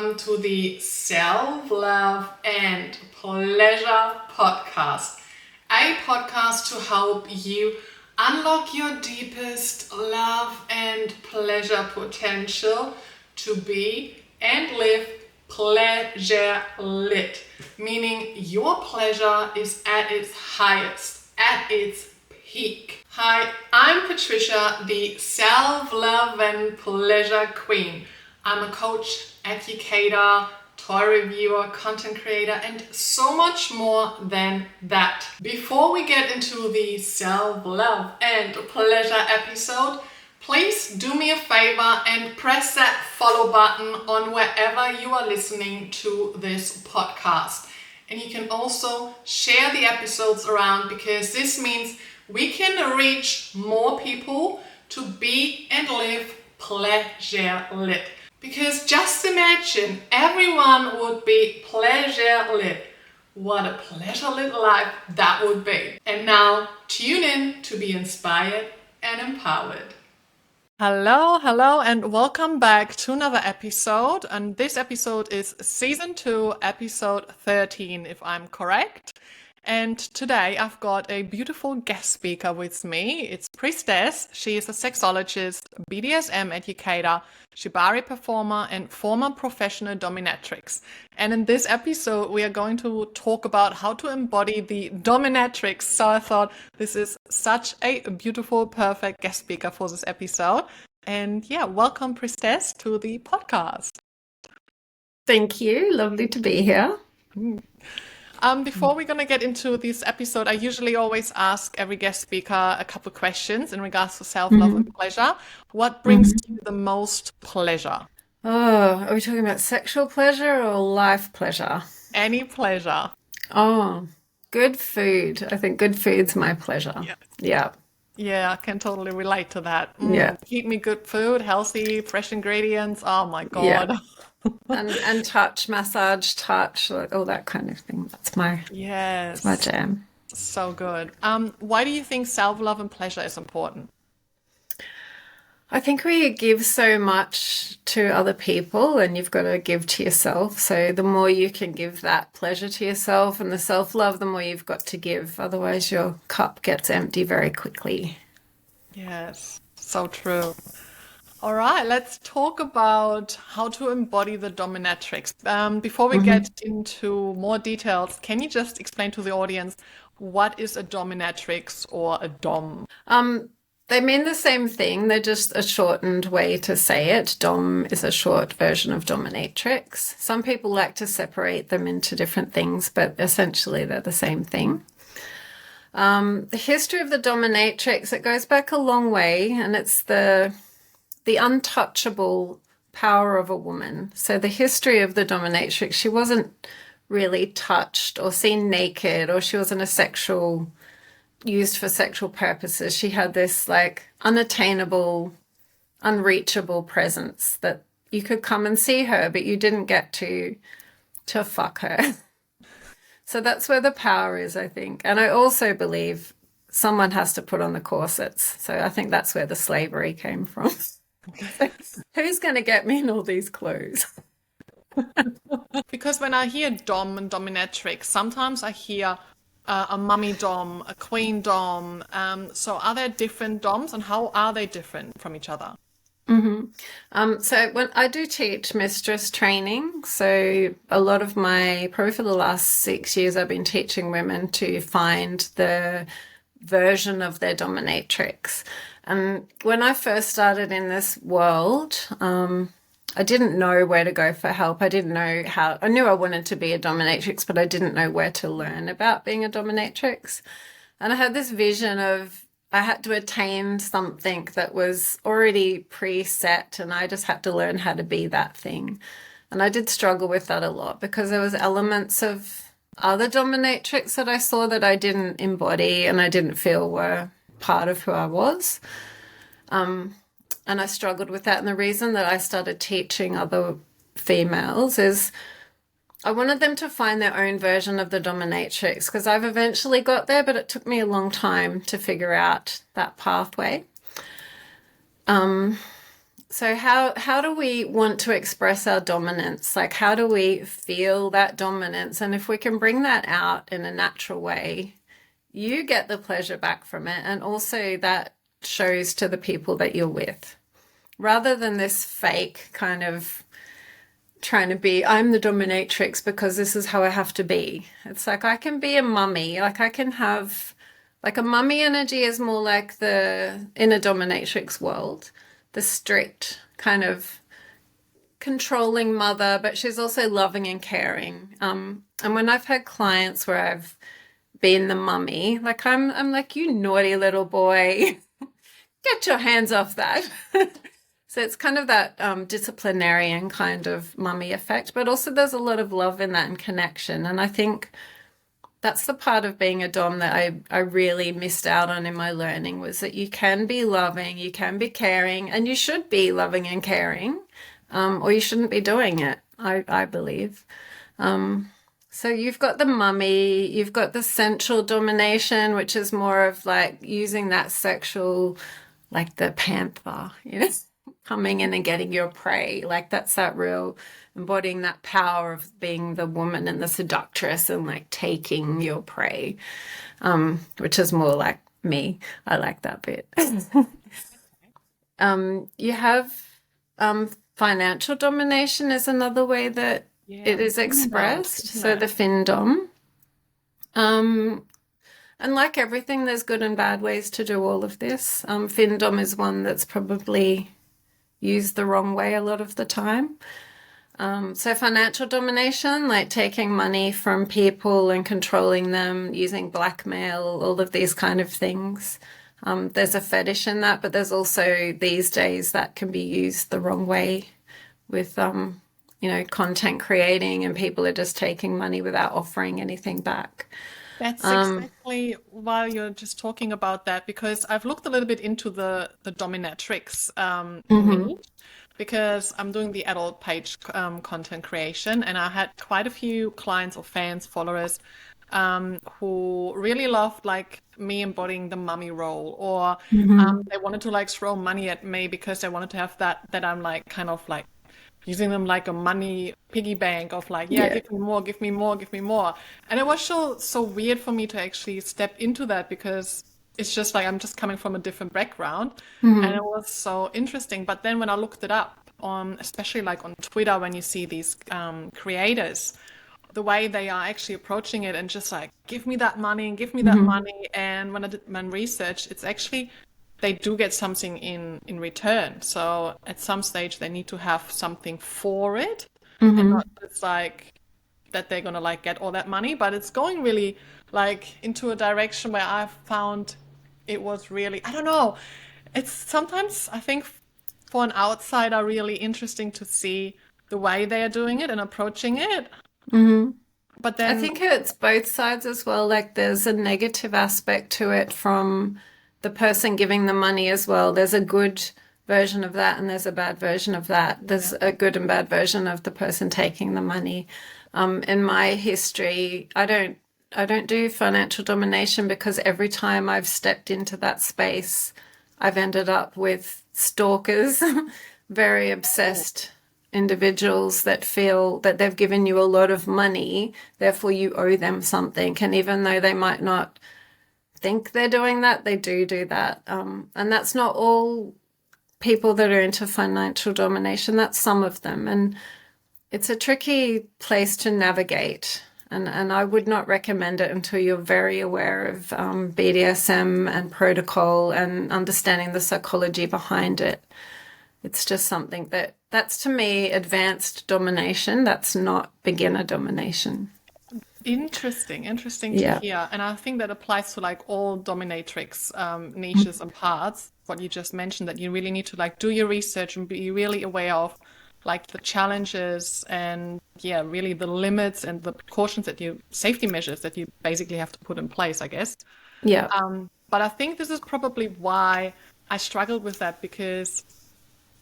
welcome to the Self-Love and Pleasure podcast. A podcast to help you unlock your deepest love and pleasure potential to be and live pleasure lit, meaning your pleasure is at its highest, at its peak. Hi, I'm Patricia, the Self-Love and Pleasure Queen. I'm a coach, educator, toy reviewer, content creator, and so much more than that. Before we get into the self-love and pleasure episode, please do me a favor and press that follow button on wherever you are listening to this podcast. And you can also share the episodes around because this means we can reach more people to be and live pleasure lit. Because just imagine everyone would be pleasure lit. What a pleasure lit life that would be. And now tune in to be inspired and empowered. Hello, and welcome back to another episode. And this episode is season 2, episode 13, if I'm correct. And today I've got a beautiful guest speaker with me. It's Priestess. She is a sexologist, BDSM educator, shibari performer, and former professional dominatrix. And in this episode, we are going to talk about how to embody the dominatrix. So I thought this is such a beautiful, perfect guest speaker for this episode. And yeah, welcome Priestess to the podcast. Thank you. Lovely to be here. Before we're going to get into this episode, I usually always ask every guest speaker a couple questions in regards to self-love and pleasure. What brings you the most pleasure? Oh, are we talking about sexual pleasure or life pleasure? Any pleasure. Oh, good food. I think good food's my pleasure. Yeah. Yeah, I can totally relate to that. Yeah. Keep me good food, healthy, fresh ingredients. Oh my God. Yeah. And touch, massage, touch, like all that kind of thing. That's my jam. So good. Why do you think self-love and pleasure is important? I think we give so much to other people and you've got to give to yourself. So the more you can give that pleasure to yourself and the self-love, the more you've got to give. Otherwise your cup gets empty very quickly. Yes, so true. All right, let's talk about how to embody the dominatrix. Before we get into more details, can you just explain to the audience what is a dominatrix or a dom? They mean the same thing. They're just a shortened way to say it. Dom is a short version of dominatrix. Some people like to separate them into different things, but essentially they're the same thing. The history of the dominatrix, it goes back a long way, and it's the untouchable power of a woman. So the history of the dominatrix, she wasn't really touched or seen naked, or she wasn't used for sexual purposes. She had this like unattainable, unreachable presence that you could come and see her, but you didn't get to fuck her. So that's where the power is, I think. And I also believe someone has to put on the corsets. So I think that's where the slavery came from. Who's going to get me in all these clothes? Because when I hear dom and dominatrix, sometimes I hear a mummy dom, a queen dom. So are there different doms and how are they different from each other? So when I do teach mistress training, so a lot of probably for the last 6 years, I've been teaching women to find the version of their dominatrix. And when I first started in this world, I didn't know where to go for help. I didn't know how. I knew I wanted to be a dominatrix, but I didn't know where to learn about being a dominatrix. And I had this vision of I had to attain something that was already preset, and I just had to learn how to be that thing. And I did struggle with that a lot because there was elements of other dominatrix that I saw that I didn't embody and I didn't feel were part of who I was. And I struggled with that. And the reason that I started teaching other females is I wanted them to find their own version of the dominatrix, because I've eventually got there, but it took me a long time to figure out that pathway. So how do we want to express our dominance? Like, how do we feel that dominance? And if we can bring that out in a natural way, you get the pleasure back from it, and also that shows to the people that you're with, rather than this fake kind of trying to be, I'm the dominatrix because this is how I have to be. It's like, I can be a mummy. Like, I can have, like, a mummy energy is more like the in a dominatrix world, the strict kind of controlling mother, but she's also loving and caring. And when I've had clients where I've been the mummy, like, I'm like, you naughty little boy, get your hands off that. So it's kind of that disciplinarian kind of mummy effect, but also there's a lot of love in that and connection. And I think that's the part of being a dom that I really missed out on in my learning, was that you can be loving, you can be caring, and you should be loving and caring, or you shouldn't be doing it, I believe. So you've got the mummy, you've got the sensual domination, which is more of like using that sexual, like the panther, you know, coming in and getting your prey. Like, that's that real embodying that power of being the woman and the seductress and like taking your prey, which is more like me. I like that bit. You have financial domination is another way that it is expressed. So the Femdom. And like everything, there's good and bad ways to do all of this. Femdom is one that's probably used the wrong way a lot of the time. So financial domination, like taking money from people and controlling them, using blackmail, all of these kind of things. There's a fetish in that, but there's also these days that can be used the wrong way with, you know, content creating, and people are just taking money without offering anything back. That's exactly while you're just talking about that, because I've looked a little bit into the dominatrix niche, because I'm doing the adult page content creation, and I had quite a few clients or fans, followers, who really loved like me embodying the mummy role, or they wanted to like throw money at me because they wanted to have that I'm like kind of like using them like a money piggy bank of like, give me more, give me more, give me more. And it was so weird for me to actually step into that, because it's just like I'm just coming from a different background, and it was so interesting. But then when I looked it up on, especially like on Twitter, when you see these creators, the way they are actually approaching it and just like, give me that money and give me that money. And when I did my research, it's actually, they do get something in return. So at some stage they need to have something for it, and not just like that they're gonna like get all that money, but it's going really like into a direction where I've found it was really, I don't know, it's sometimes I think for an outsider really interesting to see the way they are doing it and approaching it. But then I think it's both sides as well. Like, there's a negative aspect to it from the person giving the money as well. There's a good version of that, and there's a bad version of that. There's a good and bad version of the person taking the money. In my history, I don't do financial domination, because every time I've stepped into that space, I've ended up with stalkers, very obsessed individuals that feel that they've given you a lot of money, therefore you owe them something. And even though they might not think they're doing that, they do that. And that's not all people that are into financial domination. That's some of them. And it's a tricky place to navigate. And I would not recommend it until you're very aware of BDSM and protocol and understanding the psychology behind it. It's just something that's to me advanced domination. That's not beginner domination. Interesting to hear. And I think that applies to like all dominatrix niches and parts, what you just mentioned, that you really need to like do your research and be really aware of like the challenges and really the limits and the precautions that safety measures that you basically have to put in place, I guess. Yeah. But I think this is probably why I struggled with that, because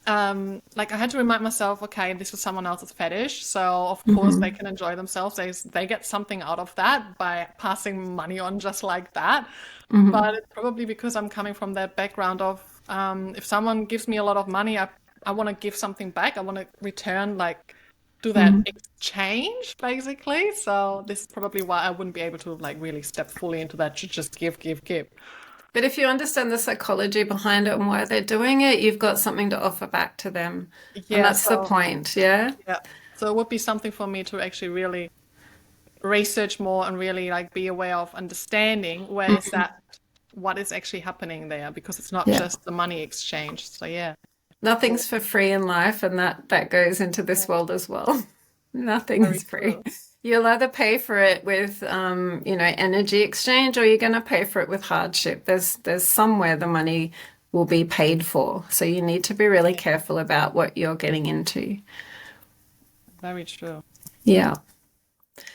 like I had to remind myself, okay, this is someone else's fetish, so of course they can enjoy themselves. They get something out of that by passing money on just like that. But it's probably because I'm coming from that background of if someone gives me a lot of money, I want to give something back. I want to return, like do that exchange basically. So this is probably why I wouldn't be able to like really step fully into that, to just give, give, give. But if you understand the psychology behind it and why they're doing it, you've got something to offer back to them. And Yeah, that's the so point, yeah? yeah. So it would be something for me to actually really research more and really like be aware of understanding where is that, what is actually happening there, because it's not Yeah. just the money exchange. So yeah. Nothing's for free in life, and that goes into this world as well. Nothing Very is free. true. You'll either pay for it with, energy exchange, or you're going to pay for it with hardship. There's somewhere the money will be paid for. So you need to be really careful about what you're getting into. Very true. Yeah.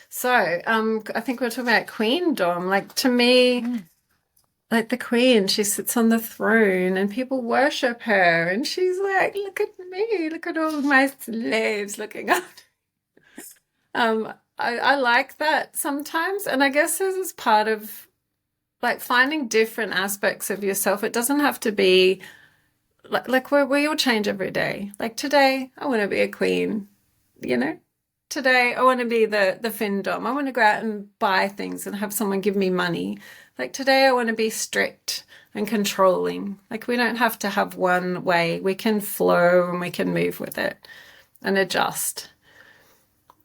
So, I think we're talking about Queendom. Like, to me, like the queen, she sits on the throne and people worship her, and she's like, look at me, look at all my slaves looking up. I like that sometimes, and I guess this is part of like finding different aspects of yourself. It doesn't have to be like we all change every day. Like today, I want to be a queen, you know? Today, I want to be the Femdom. I want to go out and buy things and have someone give me money. Like today, I want to be strict and controlling. Like we don't have to have one way. We can flow and we can move with it and adjust.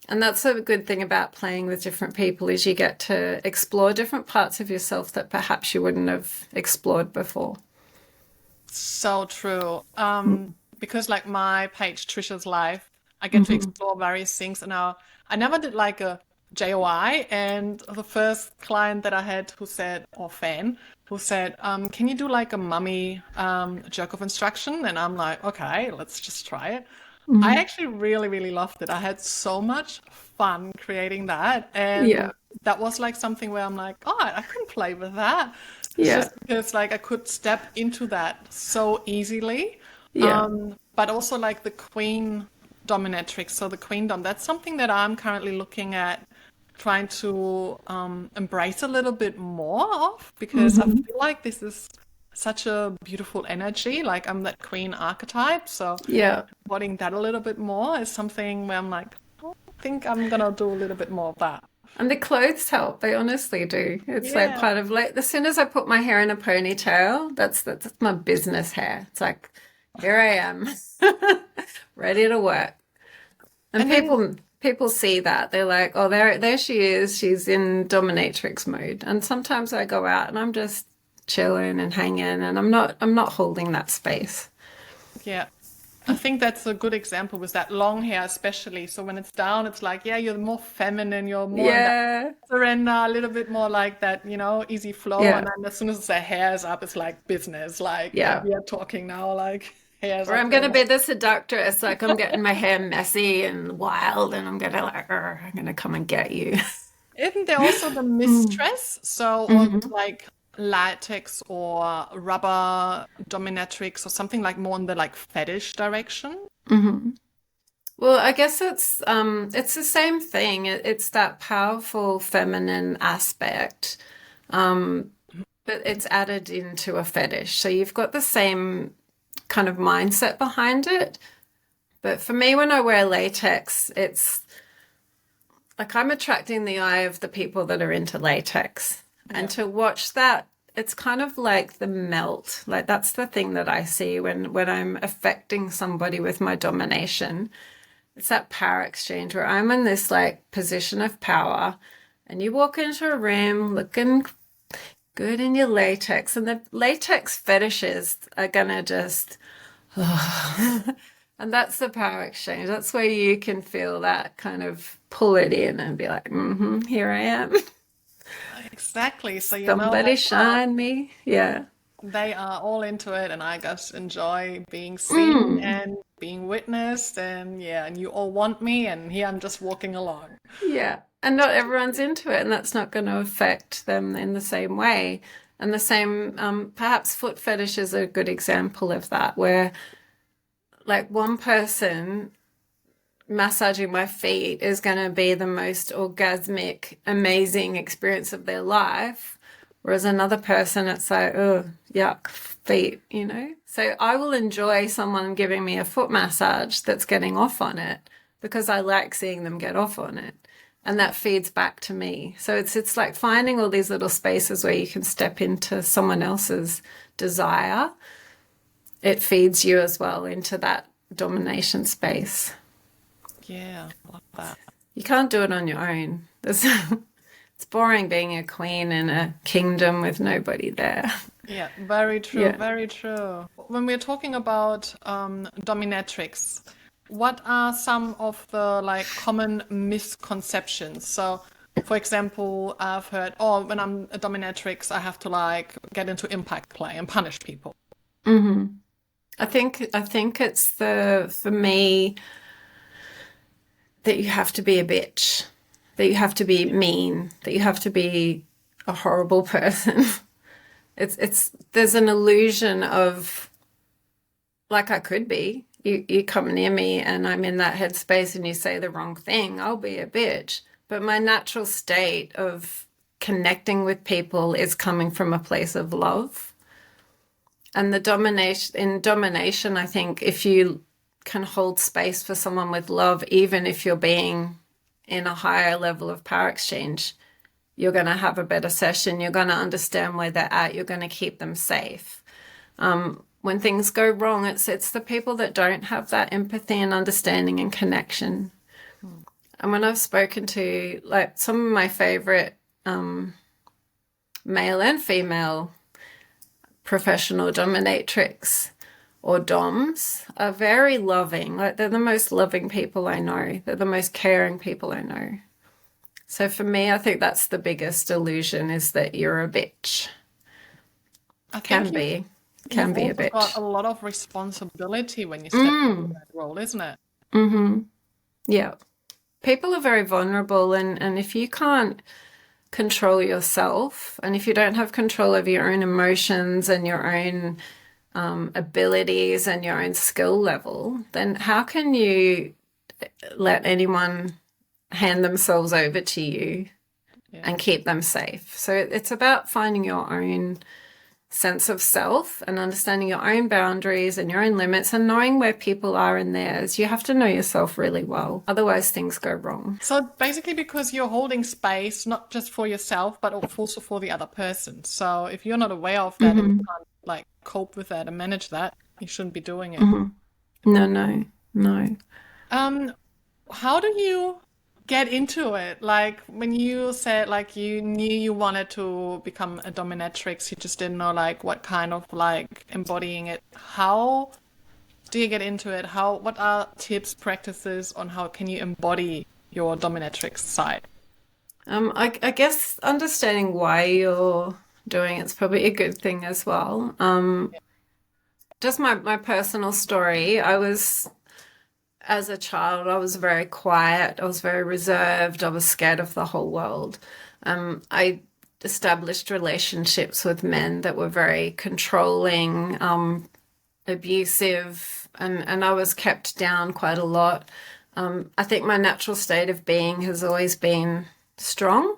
And that's a good thing about playing with different people, is you get to explore different parts of yourself that perhaps you wouldn't have explored before. So true. Because like my page, Trisha's Life, I get to explore various things. And now I never did like a JOI. And the first client that I had who said, or fan, who said, can you do like a mummy jerk off instruction? And I'm like, okay, let's just try it. I actually really, really loved it. I had so much fun creating that. And Yeah. that was like something where I'm like, oh, I can play with that. Yeah. Just because like I could step into that so easily. Yeah. But also like the queen dominatrix, so the queendom, that's something that I'm currently looking at trying to embrace a little bit more of, because I feel like this is such a beautiful energy. Like I'm that queen archetype, so Yeah. embodying that a little bit more is something where I'm like, oh, I think I'm gonna do a little bit more of that. And the clothes help. They honestly do. It's like Yeah. part of like, as soon as I put my hair in a ponytail, that's my business hair. It's like, here I am, ready to work. And then people see that. They're like, oh, there she is. She's in dominatrix mode. And sometimes I go out and I'm just chilling and hanging, and I'm not holding that space. yeah, I think that's a good example with that long hair, especially. So when it's down, it's like, yeah, you're more feminine, you're more in that Yeah. surrender, a little bit more like that, easy flow. Yeah. And then as soon as the hair is up, it's like business. Like, Yeah. we are talking now, like hair's Or up I'm going to there. be the seductress. Like I'm getting my hair messy and wild, and I'm going to like, I'm going to come and get you. Isn't there also the mistress? So, or like latex or rubber dominatrix or something like more in the like fetish direction? Well, I guess it's the same thing. It's that powerful feminine aspect, but it's added into a fetish. So you've got the same kind of mindset behind it. But for me, when I wear latex, it's like I'm attracting the eye of the people that are into latex. And to watch that, it's kind of like the melt. Like that's the thing that I see when I'm affecting somebody with my domination. It's that power exchange where I'm in this like position of power, and you walk into a room looking good in your latex, and the latex fetishes are gonna just and that's the power exchange. That's where you can feel that kind of pull it in and be like, here I am. Exactly. So Somebody like, shine me. Yeah. they are all into it, and I just enjoy being seen and being witnessed, and yeah, and you all want me, and here I'm just walking along. Yeah. And not everyone's into it, and that's not going to affect them in the same way. And the same, perhaps foot fetish is a good example of that, where like one person massaging my feet is going to be the most orgasmic, amazing experience of their life. Whereas another person, it's like, oh, yuck, feet, you know? So I will enjoy someone giving me a foot massage that's getting off on it because I like seeing them get off on it. And that feeds back to me. So it's like finding all these little spaces where you can step into someone else's desire. It feeds you as well into that domination space. Yeah, I love that. You can't do it on your own. It's boring being a queen in a kingdom with nobody there. Yeah, very true, Yeah. very true. When we're talking about dominatrix, what are some of the like common misconceptions? So, for example, I've heard, oh, when I'm a dominatrix, I have to like get into impact play and punish people. I think it's for me that you have to be a bitch, that you have to be mean, that you have to be a horrible person. There's an illusion of like I could be. You come near me and I'm in that headspace and you say the wrong thing, I'll be a bitch. But my natural state of connecting with people is coming from a place of love. And in domination, I think if you can hold space for someone with love, even if you're being in a higher level of power exchange, you're going to have a better session. You're going to understand where they're at. You're going to keep them safe. When things go wrong, it's the people that don't have that empathy and understanding and connection. And when I've spoken to like some of my favorite male and female professional dominatrix or doms are very loving. Like they're the most loving people I know. They're the most caring people I know. So for me, I think that's the biggest illusion, is that you're a bitch. I Can think be. Can you've be a also bitch. got a lot of responsibility when you step into that role, isn't it? Yeah. People are very vulnerable, and if you can't control yourself, and if you don't have control over your own emotions and your own abilities and your own skill level, then how can you let anyone hand themselves over to you and keep them safe? So it's about finding your own sense of self and understanding your own boundaries and your own limits and knowing where people are in theirs. You have to know yourself really well. Otherwise, things go wrong. So basically, because you're holding space, not just for yourself, but also for the other person. So if you're not aware of that and you can't like cope with that and manage that, you shouldn't be doing it. No. How do you get into it? Like when you said like you knew you wanted to become a dominatrix, you just didn't know like what kind of like embodying it. How do you get into it? What are tips, practices on how can you embody your dominatrix side? I guess understanding why you're doing it's probably a good thing as well. Just my personal story, as a child, I was very quiet. I was very reserved. I was scared of the whole world. I established relationships with men that were very controlling, abusive, and I was kept down quite a lot. I think my natural state of being has always been strong,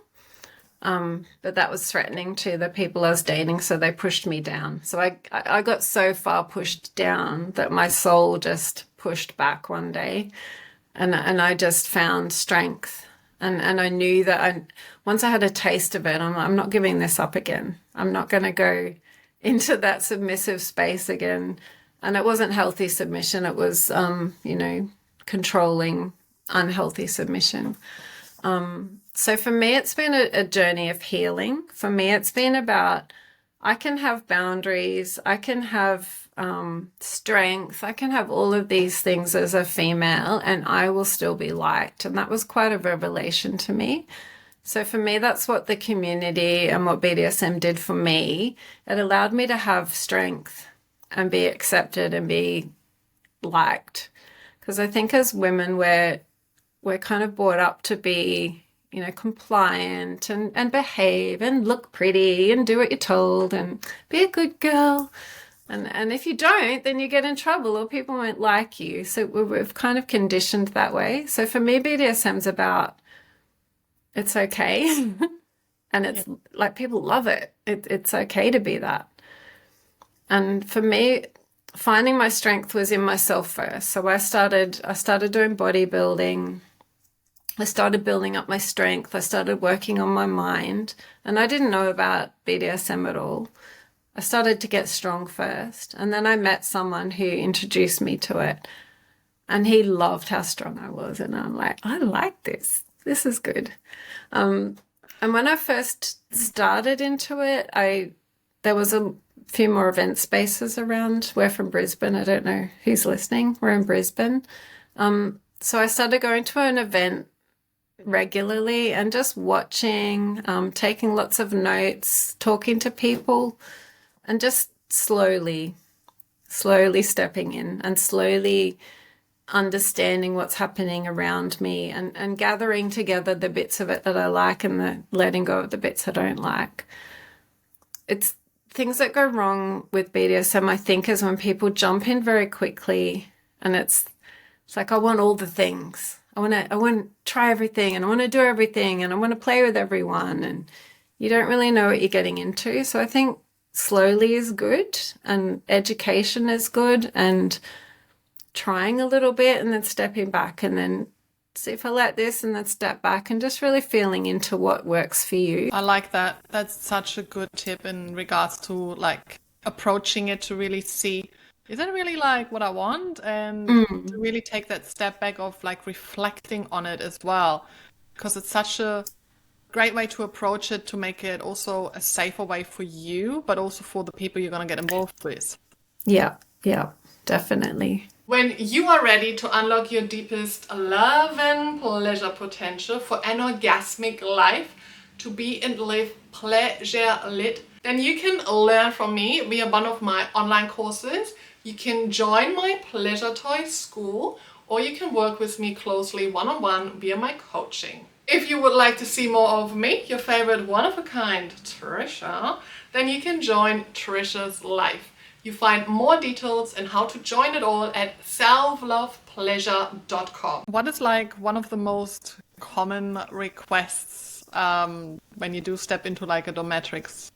but that was threatening to the people I was dating, so they pushed me down. So I got so far pushed down that my soul just pushed back one day, and I just found strength, and I knew that once I had a taste of it, I'm not giving this up again. I'm not going to go into that submissive space again. And it wasn't healthy submission. It was controlling, unhealthy submission. So for me, it's been a journey of healing. For me, it's been about I can have boundaries, I can have strength, I can have all of these things as a female, and I will still be liked. And that was quite a revelation to me. So for me, that's what the community and what BDSM did for me. It allowed me to have strength and be accepted and be liked. Because I think as women, we're kind of brought up to be, compliant and behave and look pretty and do what you're told and be a good girl. And if you don't, then you get in trouble or people won't like you. So we've kind of conditioned that way. So for me, BDSM's about it's okay. And it's like people love it. It's okay to be that. And for me, finding my strength was in myself first. So I started doing bodybuilding. I started building up my strength. I started working on my mind. And I didn't know about BDSM at all. I started to get strong first. And then I met someone who introduced me to it. And he loved how strong I was. And I'm like, I like this. This is good. And when I first started into it, there was a few more event spaces around. We're from Brisbane. I don't know who's listening. We're in Brisbane. So I started going to an event regularly and just watching, taking lots of notes, talking to people, and just slowly stepping in and slowly understanding what's happening around me and gathering together the bits of it that I like and letting go of the bits I don't like. It's things that go wrong with BDSM, I think, is when people jump in very quickly and it's like, I want all the things. I want to try everything and I want to do everything and I want to play with everyone, and you don't really know what you're getting into. So I think slowly is good and education is good, and trying a little bit and then stepping back and then see if I like this and then step back and just really feeling into what works for you. I like that. That's such a good tip in regards to like approaching it to really see, is that really like what I want? And to really take that step back of like reflecting on it as well, because it's such a great way to approach it, to make it also a safer way for you, but also for the people you're going to get involved with. Yeah, definitely. When you are ready to unlock your deepest love and pleasure potential for an orgasmic life, to be and live pleasure lit, then you can learn from me via one of my online courses. You can join my Pleasure Toys school, or you can work with me closely one-on-one via my coaching. If you would like to see more of me, your favorite one-of-a-kind Trisha, then you can join Trisha's Life. You find more details and how to join it all at selflovepleasure.com. What is like one of the most common requests when you do step into like a dominatrix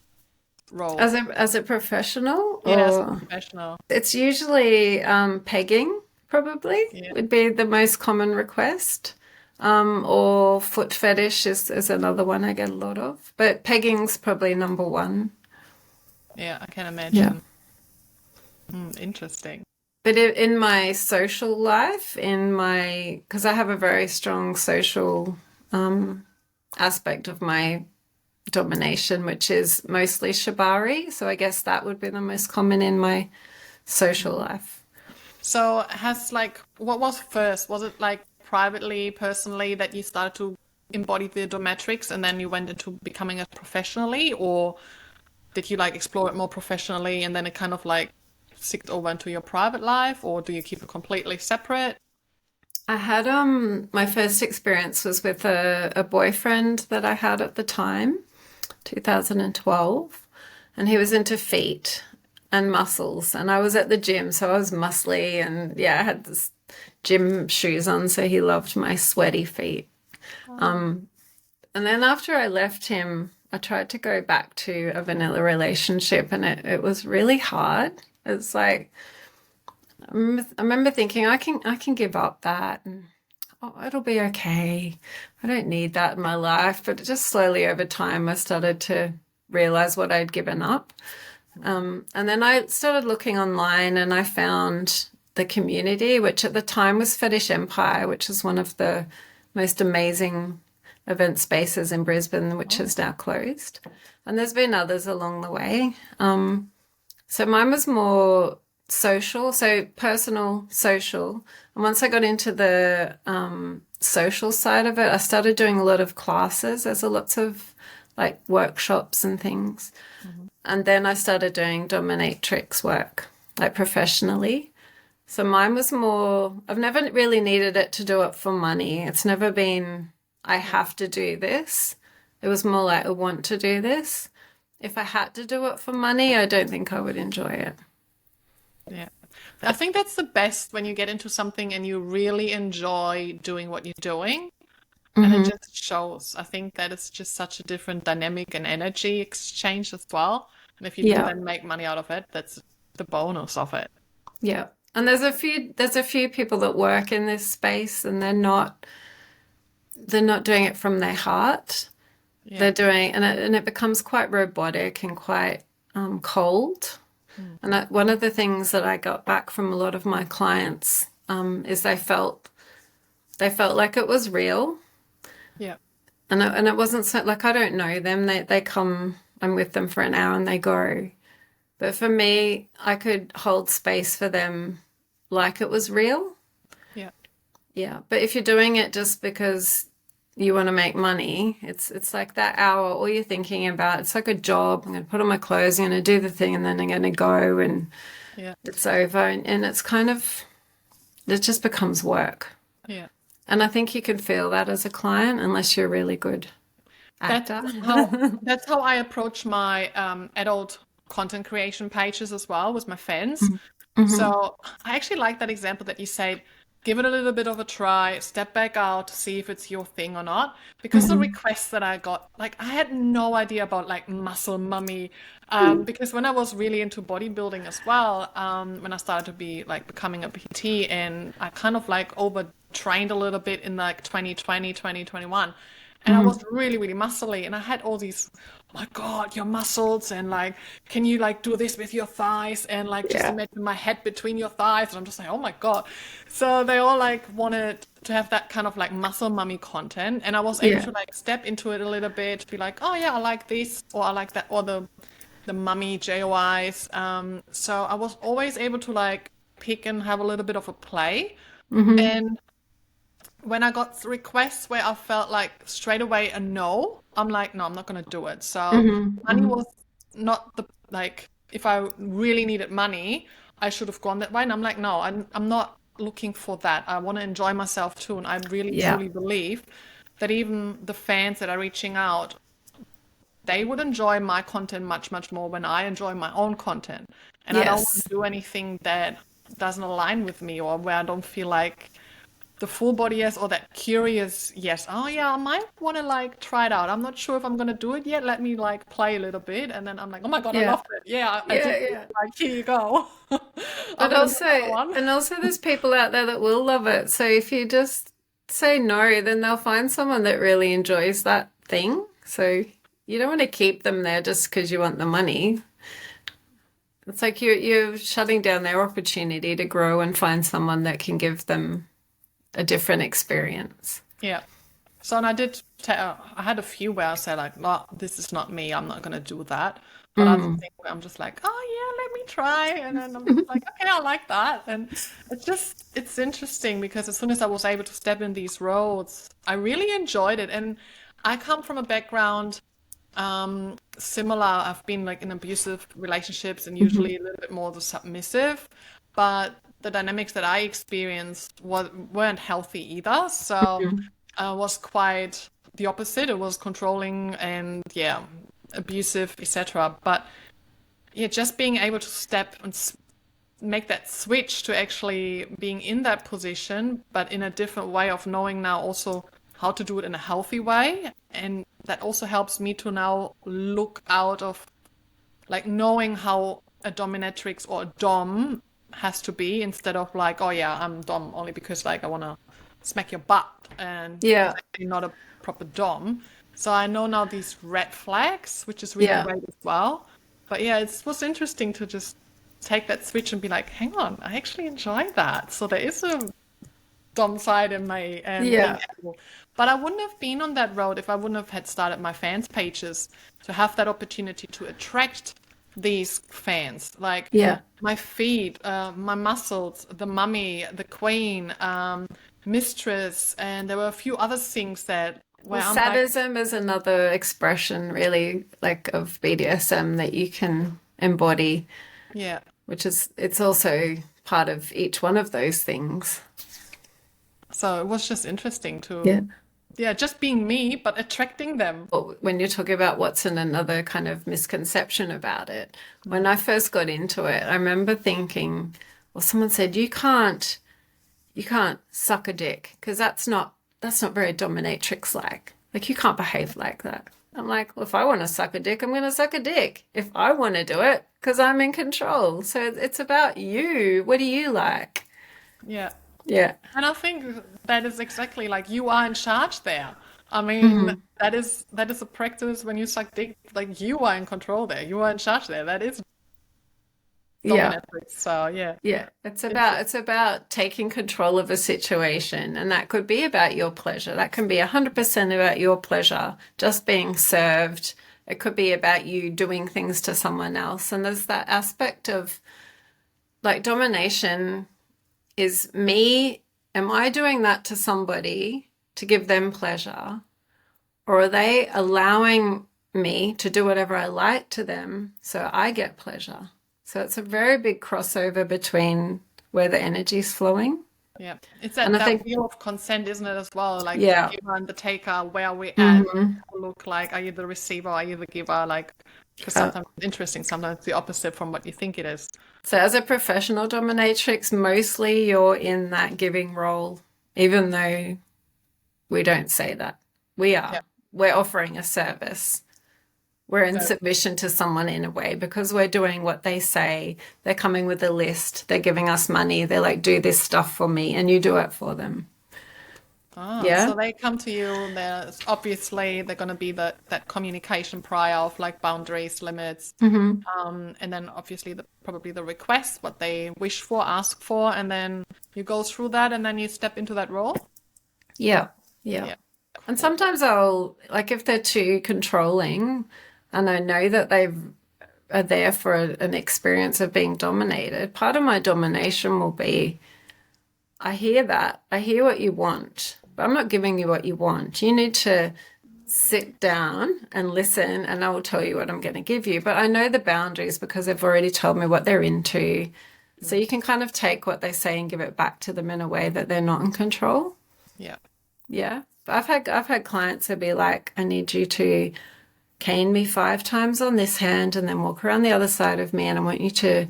role? As a professional? Yeah, as a professional. It's usually pegging, probably, would be the most common request. Or foot fetish is another one I get a lot of. But pegging's probably number one. Yeah, I can imagine. Yeah. Interesting. But in my social life, because I have a very strong social aspect of my domination, which is mostly shibari. So I guess that would be the most common in my social life. So what was first? Was it like privately, personally, that you started to embody the dominatrix and then you went into becoming it professionally? Or did you like explore it more professionally and then it kind of like sicked over into your private life, or do you keep it completely separate? I had my first experience was with a boyfriend that I had at the time, 2012, and he was into feet and muscles, and I was at the gym, so I was muscly, and I had this gym shoes on, so he loved my sweaty feet. And then after I left him, I tried to go back to a vanilla relationship, and it was really hard. It's like, I remember thinking, I can give up that, and it'll be okay. I don't need that in my life. But just slowly over time, I started to realize what I'd given up. And then I started looking online, and I found the community, which at the time was Fetish Empire, which is one of the most amazing event spaces in Brisbane, which is now closed. And there's been others along the way. So mine was more social, so personal, social. And once I got into the social side of it, I started doing a lot of classes. There's lots of like workshops and things. And then I started doing dominatrix work, like professionally. So mine was more, I've never really needed it to do it for money. It's never been, I have to do this. It was more like, I want to do this. If I had to do it for money, I don't think I would enjoy it. Yeah. I think that's the best when you get into something and you really enjoy doing what you're doing. And it just shows. I think that it's just such a different dynamic and energy exchange as well. And if you can then make money out of it, that's the bonus of it. Yeah. And there's a few people that work in this space and they're not doing it from their heart. Yeah. They're doing, and it becomes quite robotic and quite cold. And one of the things that I got back from a lot of my clients is they felt like it was real. Yeah. And it wasn't so, like, I don't know them. They come, I'm with them for an hour and they go. But for me, I could hold space for them like it was real. Yeah. Yeah. But if you're doing it just because you want to make money, it's like that hour, all you're thinking about, it's like a job. I'm going to put on my clothes, I'm going to do the thing, and then I'm going to go, and it's over. And it's kind of, it just becomes work. Yeah. And I think you can feel that as a client unless you're a really good actor. That's how I approach my adult content creation pages as well with my fans. So I actually like that example that you said, give it a little bit of a try, step back out to see if it's your thing or not. Because the requests that I got, like, I had no idea about like muscle mummy. Because when I was really into bodybuilding as well, when I started to be like becoming a PT, and I kind of like overtrained a little bit in like 2020, 2021. And I was really, really muscly, and I had all these, oh my God, your muscles, and like, can you like do this with your thighs, and like just imagine my head between your thighs, and I'm just like, oh my God. So they all like wanted to have that kind of like muscle mummy content, and I was able to like step into it a little bit, be like, oh yeah, I like this, or I like that, or the mummy JOIs. So I was always able to like pick and have a little bit of a play, and when I got requests where I felt like straight away a no, I'm like, no, I'm not going to do it. So money was not the, like, if I really needed money, I should have gone that way. And I'm like, no, I'm not looking for that. I want to enjoy myself too. And I really truly believe that even the fans that are reaching out, they would enjoy my content much, much more when I enjoy my own content. And I don't want to do anything that doesn't align with me, or where I don't feel like the full body yes, or that curious yes. Oh yeah, I might want to like try it out. I'm not sure if I'm gonna do it yet. Let me like play a little bit, and then I'm like, oh my God, I loved it. Yeah, I did. Like, here you go. But also there's people out there that will love it. So if you just say no, then they'll find someone that really enjoys that thing. So you don't want to keep them there just because you want the money. It's like you're shutting down their opportunity to grow and find someone that can give them a different experience. Yeah. So, and I had a few where I said like, no, this is not me. I'm not going to do that. But other things where I'm just like, oh yeah, let me try. And then I'm just like, okay, I like that. And it's interesting because as soon as I was able to step in these roads, I really enjoyed it. And I come from a background similar. I've been like in abusive relationships, and usually a little bit more the submissive, but the dynamics that I experienced weren't healthy either. So was quite the opposite. It was controlling and abusive, etc. But just being able to step and make that switch to actually being in that position, but in a different way of knowing now also how to do it in a healthy way. And that also helps me to now look out of like knowing how a dominatrix or a dom has to be, instead of like, oh yeah, I'm dom only because like I want to smack your butt, and it's actually not a proper dom. So I know now these red flags, which is really great as well. But it was interesting to just take that switch and be like, hang on, I actually enjoy that. So there is a dom side in my but I wouldn't have been on that road if I wouldn't have had started my fans pages, to have that opportunity to attract these fans, like my feet, my muscles, the mummy, the queen, mistress, and there were a few other things that sadism is another expression really like of BDSM that you can embody, which is, it's also part of each one of those things. So it was just interesting to just being me, but attracting them. When you're talking about what's in another kind of misconception about it, when I first got into it, I remember thinking, well, someone said, you can't suck a dick because that's not very dominatrix like you can't behave like that. I'm like, well, if I want to suck a dick, I'm going to suck a dick. If I want to do it, because I'm in control. So it's about you. What do you like? Yeah. Yeah. And I think that is exactly like you are in charge there. I mean, that is a practice when you suck dick, like you are in control there. You are in charge there. That is Yeah. dominatrix. So yeah. Yeah. It's about taking control of a situation. And that could be about your pleasure. That can be 100% about your pleasure, just being served. It could be about you doing things to someone else. And there's that aspect of like domination is me. Am I doing that to somebody to give them pleasure? Or are they allowing me to do whatever I like to them so I get pleasure? So it's a very big crossover between where the energy is flowing. Yeah. It's And I that think, wheel of consent, isn't it, as well? Like the yeah. giver and the taker, where we at, Mhm. look like, are you the receiver, are you the giver? Like, because Uh, sometimes it's interesting, sometimes it's the opposite from what you think it is. so as a professional dominatrix, mostly you're in that giving role, even though we don't say that. We are. Yeah. We're offering a service. We're in So, submission to someone in a way because we're doing what they say. They're coming with a list. They're giving us money. They're like, do this stuff for me, and you do it for them. Yeah. so they come to you, there's obviously they're going to be that communication prior of like boundaries, limits, and then obviously probably the request, what they wish for, ask for, and then you go through that and then you step into that role. Yeah. Yeah. Yeah. And sometimes I'll, like, if they're too controlling and I know that they are there for an experience of being dominated, part of my domination will be, I hear that. I hear what you want, but I'm not giving you what you want. You need to sit down and listen, and I will tell you what I'm going to give you. But I know the boundaries because they've already told me what they're into. So you can kind of take what they say and give it back to them in a way that they're not in control. Yeah. Yeah. I've had clients who be like, I need you to cane me 5 times on this hand and then walk around the other side of me, and I want you to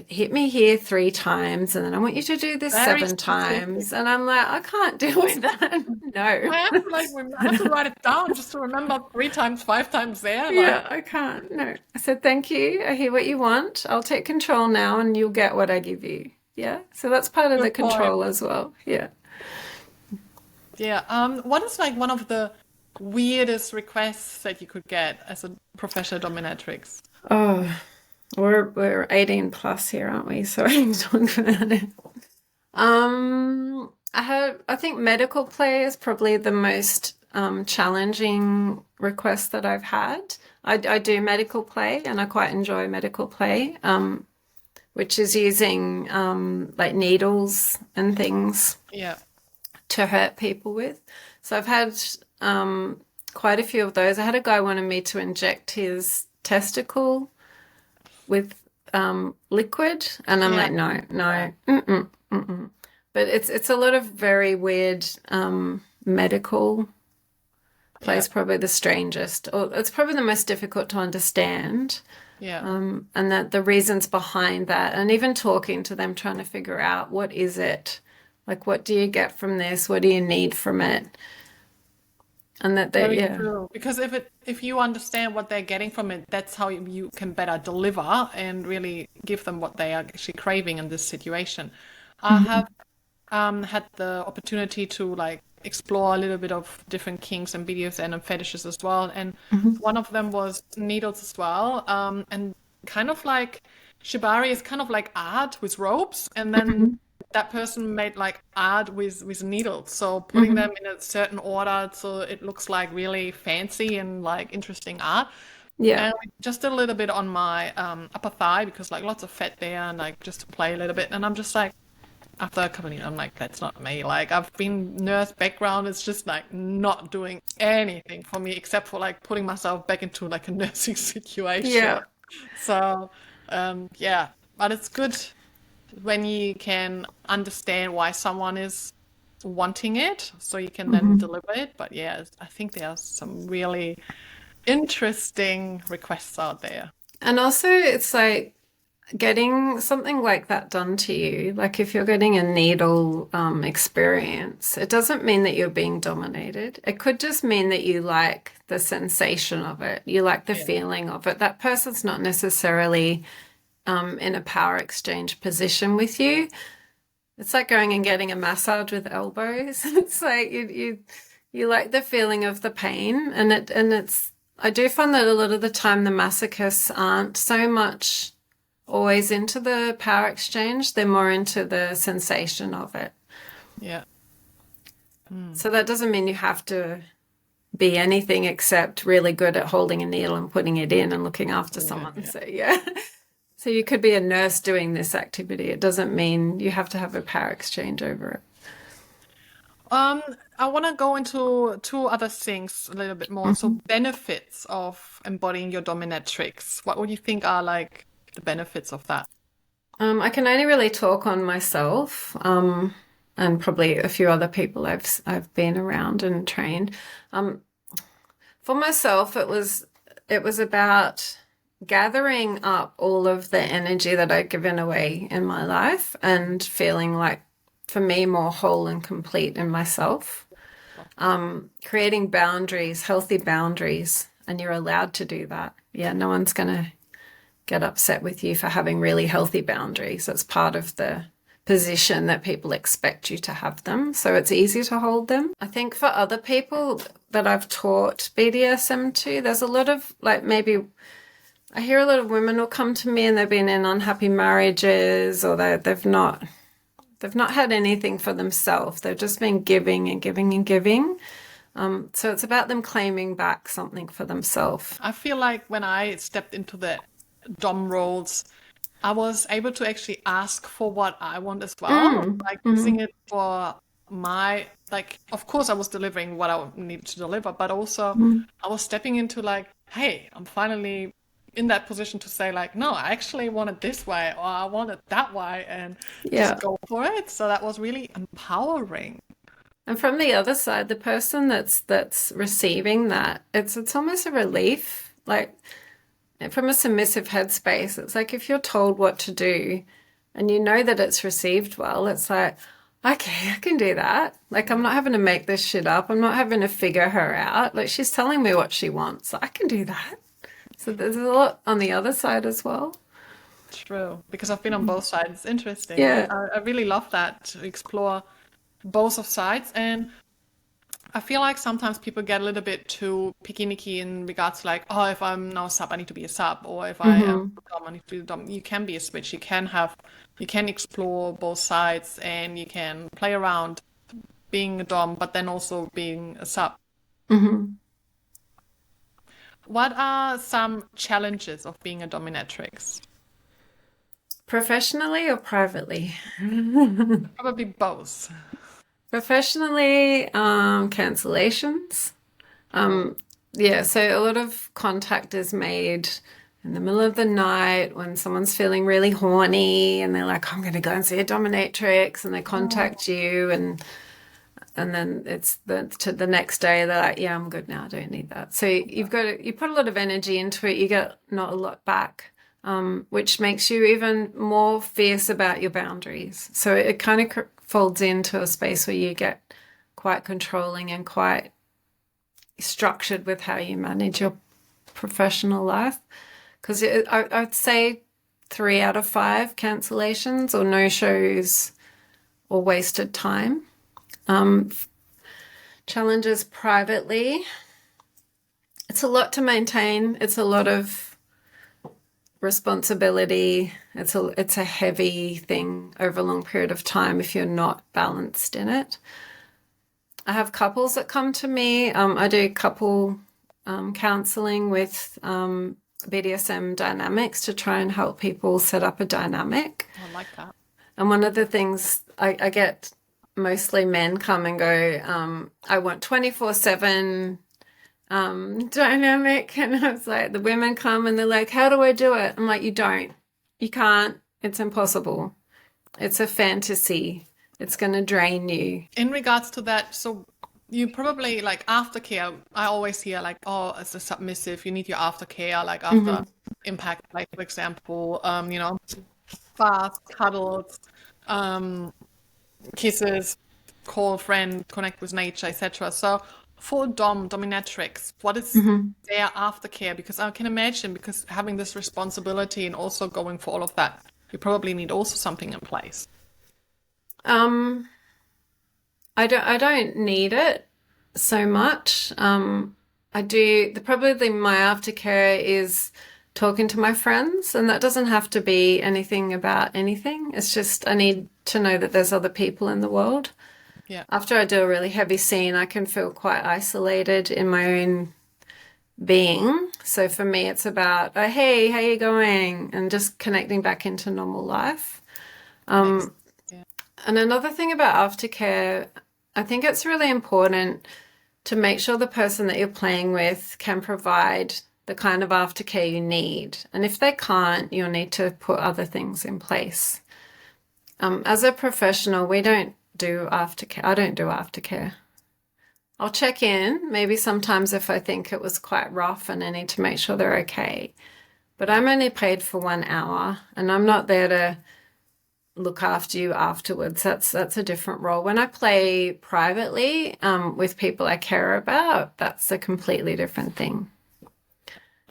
hit me here 3 times, and then I want you to do this Very 7 specific. times. And I'm like, I can't deal with that. No. I have to write it down just to remember 3 times, 5 times there. Like, Yeah, I can't. No. I said, thank you. I hear what you want. I'll take control now and you'll get what I give you. Yeah. So that's part of the Good point. control as well. Yeah. yeah. What is like one of the weirdest requests that you could get as a professional dominatrix? Oh, we're 18 plus here, aren't we? So I can talk about it. I think medical play is probably the most challenging request that I've had. I do medical play and I quite enjoy medical play, which is using like needles and things Yeah. to hurt people with. So I've had quite a few of those. I had a guy wanted me to inject his testicle with liquid, and I'm Yeah. like, no. But it's a lot of very weird medical plays, probably the strangest, or it's probably the most difficult to understand. Yeah. And that the reasons behind that, and even talking to them, trying to figure out what is it, like what do you get from this, what do you need from it, and that they Very true. Because if you understand what they're getting from it, that's how you can better deliver and really give them what they are actually craving in this situation. I have had the opportunity to like explore a little bit of different kinks and BDSM and fetishes as well, and one of them was needles as well. And kind of like shibari is kind of like art with ropes, and then that person made like art with needles, so putting them in a certain order so it looks like really fancy and like interesting art. Yeah. And we just did a little bit on my upper thigh because like lots of fat there, and like just to play a little bit. And I'm just like, after a couple of years, I'm like, that's not me. Like I've been nurse background, it's just like not doing anything for me except for like putting myself back into like a nursing situation. Yeah. So yeah, but it's good when you can understand why someone is wanting it, so you can then deliver it. But yeah, I think there are some really interesting requests out there. And also it's like getting something like that done to you, like if you're getting a needle experience, it doesn't mean that you're being dominated. It could just mean that you like the sensation of it. You like the feeling of it. That person's not necessarily in a power exchange position with you. It's like going and getting a massage with elbows. It's like you like the feeling of the pain, and it's. I do find that a lot of the time the masochists aren't so much always into the power exchange. They're more into the sensation of it. Yeah. So that doesn't mean you have to be anything except really good at holding a needle and putting it in and looking after someone. So so you could be a nurse doing this activity. It doesn't mean you have to have a power exchange over it. I want to go into two other things a little bit more. So benefits of embodying your dominatrix. What would you think are like the benefits of that? I can only really talk on myself, and probably a few other people I've been around and trained. For myself, it was about gathering up all of the energy that I'd given away in my life and feeling like, for me, more whole and complete in myself. Creating boundaries, healthy boundaries, and you're allowed to do that. Yeah, no one's going to get upset with you for having really healthy boundaries. It's part of the position that people expect you to have them. So it's easy to hold them. I think for other people that I've taught BDSM to, there's a lot of, like, maybe I hear a lot of women will come to me and they've been in unhappy marriages, or they've not had anything for themselves. They've just been giving and giving and giving. So it's about them claiming back something for themselves. I feel like when I stepped into the Dom roles, I was able to actually ask for what I want as well, like using it for my, like, of course I was delivering what I needed to deliver, but also I was stepping into like, hey, I'm finally in that position to say like, no, I actually want it this way, or I want it that way, and just go for it. So that was really empowering. And from the other side, the person that's receiving that, it's almost a relief. Like, from a submissive headspace, it's like if you're told what to do and you know that it's received well, it's like, okay, I can do that. Like, I'm not having to make this shit up. I'm not having to figure her out. Like, she's telling me what she wants. I can do that. So there's a lot on the other side as well. True, because I've been on both sides. It's interesting. Yeah. I really love that, to explore both of sides. And I feel like sometimes people get a little bit too picky-nicky in regards to like, oh, if I'm now a sub, I need to be a sub, or if I am dom, I need to be a dom. You can be a switch. You can explore both sides, and you can play around being a dom, but then also being a sub. What are some challenges of being a dominatrix? Professionally or privately? Probably both. Professionally, cancellations. So a lot of contact is made in the middle of the night when someone's feeling really horny and they're like, I'm going to go and see a dominatrix, and they contact you, and then it's the next day they're like, yeah, I'm good now, I don't need that. So you put a lot of energy into it, you get not a lot back, which makes you even more fierce about your boundaries. So it kind of folds into a space where you get quite controlling and quite structured with how you manage your professional life. Because I'd say 3 out of 5 cancellations or no-shows or wasted time. Challenges privately. It's a lot to maintain. It's a lot of responsibility. It's a heavy thing over a long period of time if you're not balanced in it. I have couples that come to me. I do couple counseling with BDSM dynamics to try and help people set up a dynamic. I like that. And one of the things I get, mostly men come and go, I want 24/7 dynamic. And I was like, the women come and they're like, how do I do it? I'm like, you can't, it's impossible. It's a fantasy. It's going to drain you. In regards to that, so you probably like aftercare. I always hear like, oh, as a submissive, you need your aftercare, like after impact, like for example, bath, cuddles, um, kisses, call a friend, connect with nature, etc. So for dominatrix, what is their aftercare? Because I can imagine, because having this responsibility and also going for all of that, you probably need also something in place. I don't need it so much. Probably my aftercare is talking to my friends, and that doesn't have to be anything about anything. It's just I need to know that there's other people in the world. Yeah. After I do a really heavy scene, I can feel quite isolated in my own being. So for me, it's about, oh, hey, how you going? And just connecting back into normal life. Yeah. And another thing about aftercare, I think it's really important to make sure the person that you're playing with can provide the kind of aftercare you need. And if they can't, you'll need to put other things in place. As a professional, we don't do aftercare. I don't do aftercare. I'll check in maybe sometimes if I think it was quite rough and I need to make sure they're okay. But I'm only paid for 1 hour, and I'm not there to look after you afterwards. That's a different role. When I play privately with people I care about, that's a completely different thing.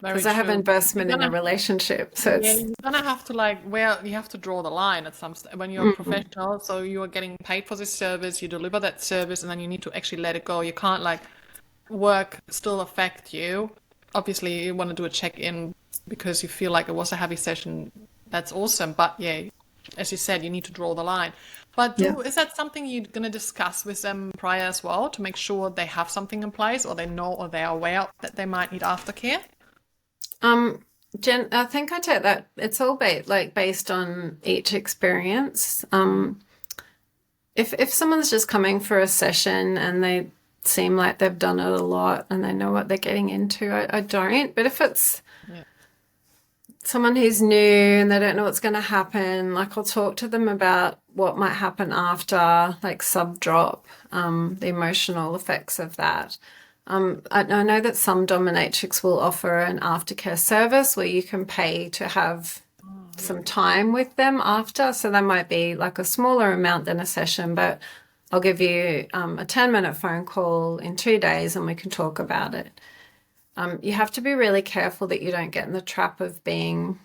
Because I have investment in a relationship, so yeah, you're gonna have to you have to draw the line at some when you're a professional. So you are getting paid for this service, you deliver that service, and then you need to actually let it go. You can't work still affect you. Obviously, you want to do a check-in because you feel like it was a heavy session. That's awesome, but yeah, as you said, you need to draw the line. But is that something you're going to discuss with them prior as well to make sure they have something in place, or they know, or they're aware that they might need aftercare? Jen, I think I take that it's all based on each experience. If someone's just coming for a session and they seem like they've done it a lot and they know what they're getting into, I don't. But if it's someone who's new and they don't know what's going to happen, I'll talk to them about what might happen after, sub-drop, the emotional effects of that. I know that some dominatrix will offer an aftercare service where you can pay to have some time with them after. So that might be a smaller amount than a session, but I'll give you a 10-minute phone call in 2 days and we can talk about it. You have to be really careful that you don't get in the trap of being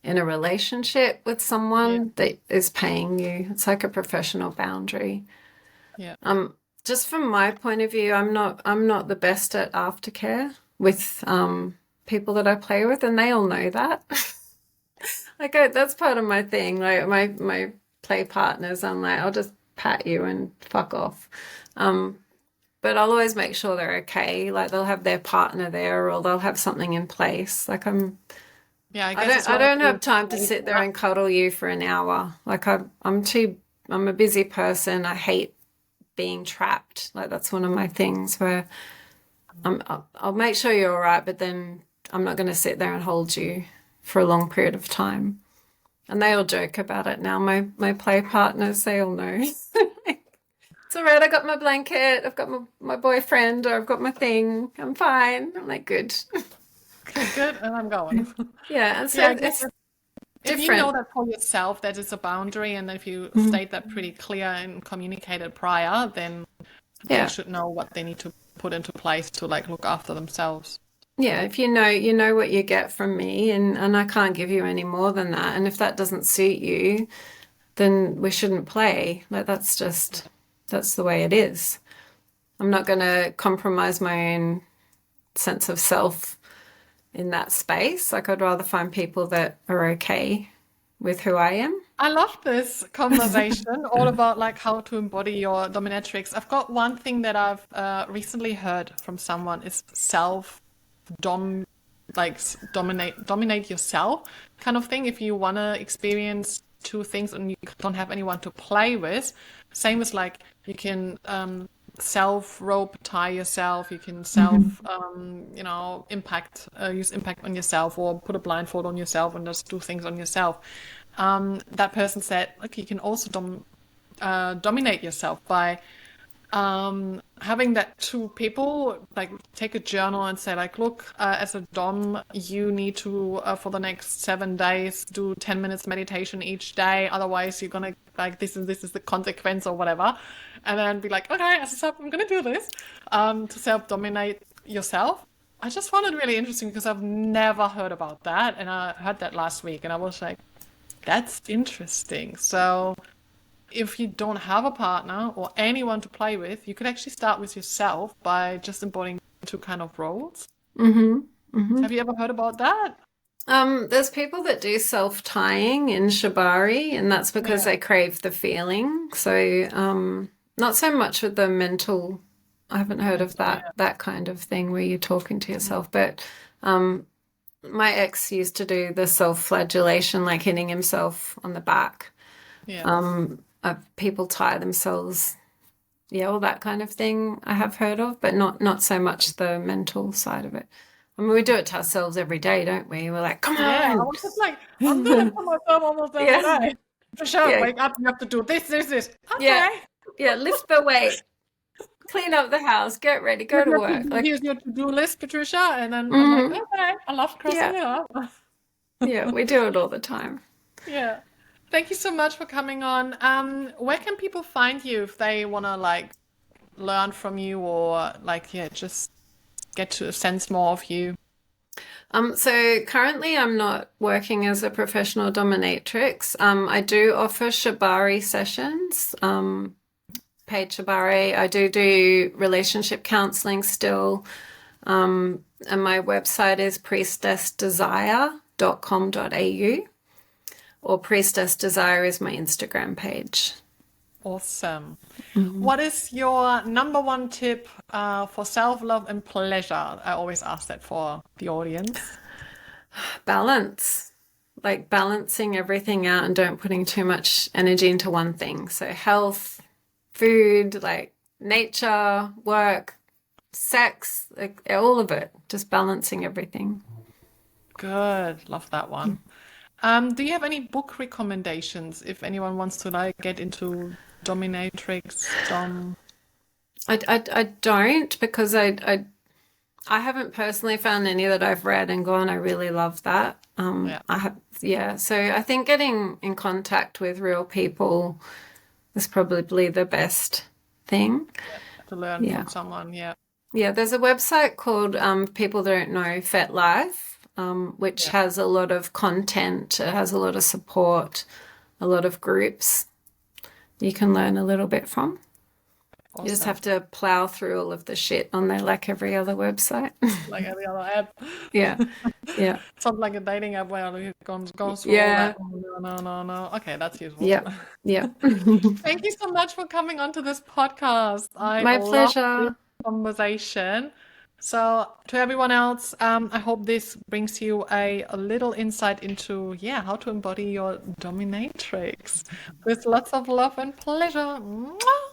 in a relationship with someone that is paying you. It's like a professional boundary. Yeah. Just from my point of view, I'm not the best at aftercare with people that I play with, and they all know that. That's part of my thing. My play partners, I'm I'll just pat you and fuck off. But I'll always make sure they're okay. They'll have their partner there, or they'll have something in place. I don't have time to sit there and cuddle you for an hour. I'm a busy person. I hate being trapped. That's one of my things where I'll make sure you're all right, but then I'm not going to sit there and hold you for a long period of time. And they all joke about it now. My play partners, they all know. It's all right, I got my blanket, I've got my boyfriend, or I've got my thing, I'm fine. I'm good. Okay, good, and I'm going. Yeah, and so it's if you know that for yourself, that is a boundary, and if you state that pretty clear and communicate it prior, then they should know what they need to put into place to look after themselves. Yeah, if you know what you get from me, and I can't give you any more than that. And if that doesn't suit you, then we shouldn't play. That's the way it is. I'm not going to compromise my own sense of self in that space. I'd rather find people that are okay with who I am. I love this conversation all about how to embody your dominatrix. I've got one thing that I've recently heard from someone is dominate yourself kind of thing. If you want to experience two things and you don't have anyone to play with, same as you can self rope tie yourself, you can self use impact on yourself, or put a blindfold on yourself and just do things on yourself. That person said you can also dominate yourself by having that two people like take a journal and say like, look, as a Dom, you need to for the next 7 days do 10 minutes meditation each day, otherwise you're gonna like this is the consequence or whatever, and then be like, okay, as a sub, I'm gonna do this to self-dominate yourself. I just found it really interesting because I've never heard about that, and I heard that last week and I was like, that's interesting. So if you don't have a partner or anyone to play with, you could actually start with yourself by just embodying two kind of roles. Have you ever heard about that? There's people that do self-tying in shibari, and that's because they crave the feeling. So not so much with the mental. I haven't heard of that kind of thing where you're talking to yourself, but my ex used to do the self-flagellation, like hitting himself on the back. People tie themselves, all that kind of thing I have heard of, but not so much the mental side of it. I mean, we do it to ourselves every day, don't we? We're like, come on. I was just like, I'm doing it for myself almost every day. Patricia, wake up, you have to do this. Okay. Yeah, lift the weight, clean up the house, get ready, go to work. Here's your to-do list, Patricia, and then I'm like, okay, I love crossing it up. Yeah, we do it all the time. Yeah. Thank you so much for coming on. Where can people find you if they want to like learn from you or like, just get to sense more of you? So currently I'm not working as a professional dominatrix. I do offer shibari sessions, paid shibari. I do relationship counseling still. And my website is priestessdesire.com.au. Or Priestess Desire is my Instagram page. Awesome. What is your number one tip for self-love and pleasure? I always ask that for the audience. Balance. Like balancing everything out and don't putting too much energy into one thing. So health, food, like nature, work, sex, like all of it. Just balancing everything. Good. Love that one. Do you have any book recommendations if anyone wants to like get into dominatrix, Dom? I don't, because I haven't personally found any that I've read and gone, I really love that. So I think getting in contact with real people is probably the best thing. To learn from someone, Yeah, there's a website called People Don't Know Fet Life. Which has a lot of content, it has a lot of support, a lot of groups you can learn a little bit from. Awesome. You just have to plow through all of the shit on there like every other website. Like every other app. Yeah. Something like a dating app where it goes through all that. No. Okay, that's useful. Yeah. Thank you so much for coming onto this podcast. My pleasure. This conversation. So to everyone else, I hope this brings you a little insight into, how to embody your dominatrix with lots of love and pleasure. Mwah!